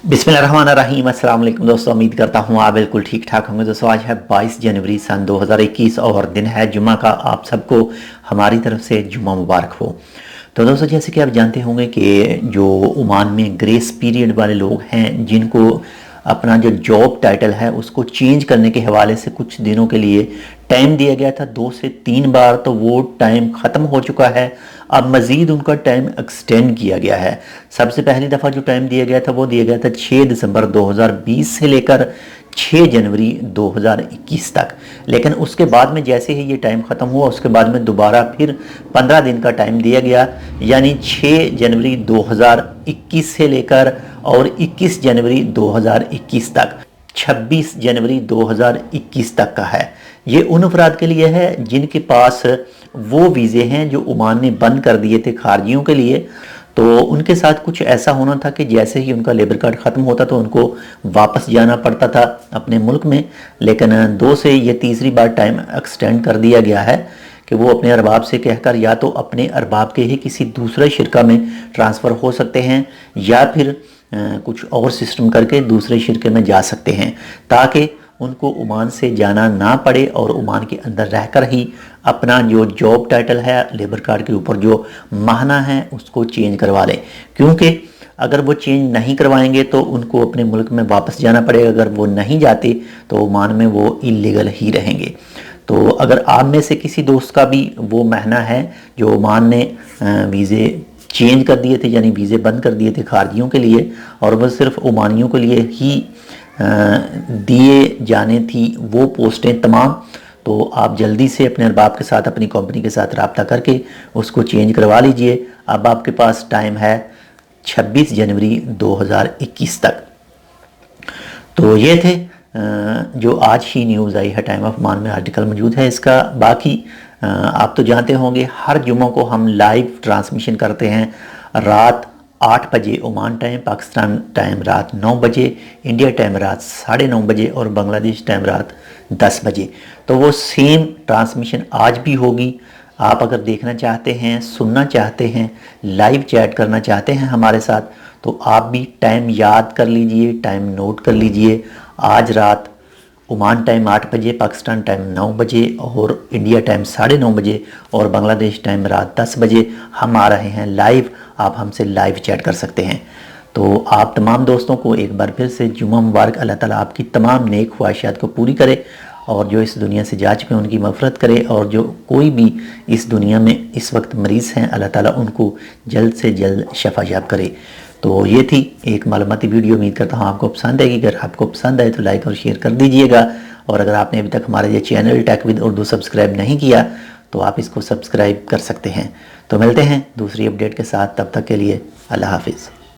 बिस्मिल्लाहिर्रहमानिर्रहीम। अस्सलाम वालेकुम दोस्तों, उम्मीद करता हूँ आप बिल्कुल ठीक ठाक होंगे। दोस्तों आज है 22 जनवरी सन 2021 और दिन है जुम्मा का। आप सबको हमारी तरफ से जुम्मा मुबारक हो। तो दोस्तों जैसे कि आप जानते होंगे कि जो ओमान में ग्रेस पीरियड वाले लोग हैं, जिनको अपना जो जॉब टाइटल है उसको चेंज करने के हवाले से कुछ दिनों के लिए टाइम दिया गया था, 2 से 3 बार, तो वो टाइम ख़त्म हो चुका है। अब मज़ीद उनका टाइम एक्सटेंड किया गया है। सबसे पहली दफ़ा जो टाइम दिया गया था वो दिया गया था 6 दिसंबर 2020 से लेकर 6 जनवरी 2021 तक। लेकिन उसके बाद में जैसे ही ये टाइम ख़त्म हुआ उसके बाद में दोबारा फिर 15 दिन का टाइम दिया गया, यानी 6 जनवरी 2021 से लेकर और 21 जनवरी 2021 तक, 26 जनवरी 2021 तक का है। ये उन अफराद के लिए है जिनके पास वो वीज़े हैं जो ओमान ने बंद कर दिए थे खारजियों के लिए। तो उनके साथ कुछ ऐसा होना था कि जैसे ही उनका लेबर कार्ड ख़त्म होता तो उनको वापस जाना पड़ता था अपने मुल्क में। लेकिन 2 से ये तीसरी बार टाइम एक्सटेंड कर दिया गया है कि वो अपने अरबाब से कहकर या तो अपने अरबाब के ही किसी दूसरे शिरका में ट्रांसफ़र हो सकते हैं या फिर कुछ और सिस्टम करके दूसरे शिरके में जा सकते हैं, ताकि उनको ओमान से जाना ना पड़े और ओमान के अंदर रहकर ही अपना जो जॉब टाइटल है लेबर कार्ड के ऊपर जो माहना है उसको चेंज करवा लें। क्योंकि अगर वो चेंज नहीं करवाएंगे तो उनको अपने मुल्क में वापस जाना पड़ेगा। अगर वो नहीं जाते तो ओमान में वो इलीगल ही रहेंगे। तो अगर आप में से किसी दोस्त का भी वो माहना है जो ओमान ने वीज़े चेंज कर दिए थे, यानी वीज़े बंद कर दिए थे खारजियों के लिए और वह सिर्फ ओमानियों के लिए ही दिए जाने थी वो पोस्टें तमाम, तो आप जल्दी से अपने अरबाब के साथ अपनी कंपनी के साथ रब्ता करके उसको चेंज करवा लीजिए। अब आपके पास टाइम है 26 जनवरी 2021 तक। तो ये थे जो आज ही न्यूज़ आई है। टाइम ऑफ ओमान में आर्टिकल मौजूद है इसका। बाकी आप तो जानते होंगे हर जुम्मों को हम लाइव ट्रांसमिशन करते हैं रात 8 बजे ओमान टाइम, पाकिस्तान टाइम रात 9 बजे, इंडिया टाइम रात 9:30 बजे और बांग्लादेश टाइम रात 10 बजे। तो वो सेम ट्रांसमिशन आज भी होगी। आप अगर देखना चाहते हैं, सुनना चाहते हैं, लाइव चैट करना चाहते हैं हमारे साथ, तो आप भी टाइम याद कर लीजिए, टाइम नोट कर लीजिए। आज रात ओमान टाइम 8 बजे, पाकिस्तान टाइम 9 बजे और इंडिया टाइम 9:30 बजे और बांग्लादेश टाइम रात 10 बजे हम आ रहे हैं लाइव। आप हमसे लाइव चैट कर सकते हैं। तो आप तमाम दोस्तों को एक बार फिर से जुम्मा मुबारक। अल्लाह ताला आपकी तमाम नेक ख्वाहिशात को पूरी करे और जो इस दुनिया से जा चुके हैं उनकी मग़फ़िरत करे, और जो कोई भी इस दुनिया में इस वक्त मरीज़ हैं अल्लाह ताला उनको जल्द से जल्द शफ़ा याब करे। तो ये थी एक मालूमाती वीडियो। उम्मीद करता हूँ आपको पसंद आएगी। अगर आपको पसंद आए तो लाइक और शेयर कर दीजिएगा, और अगर आपने अभी तक हमारा ये channel tech with Urdu subscribe नहीं किया तो आप इसको सब्सक्राइब कर सकते हैं। तो मिलते हैं दूसरी अपडेट के साथ, तब तक के लिए अल्लाह हाफिज़।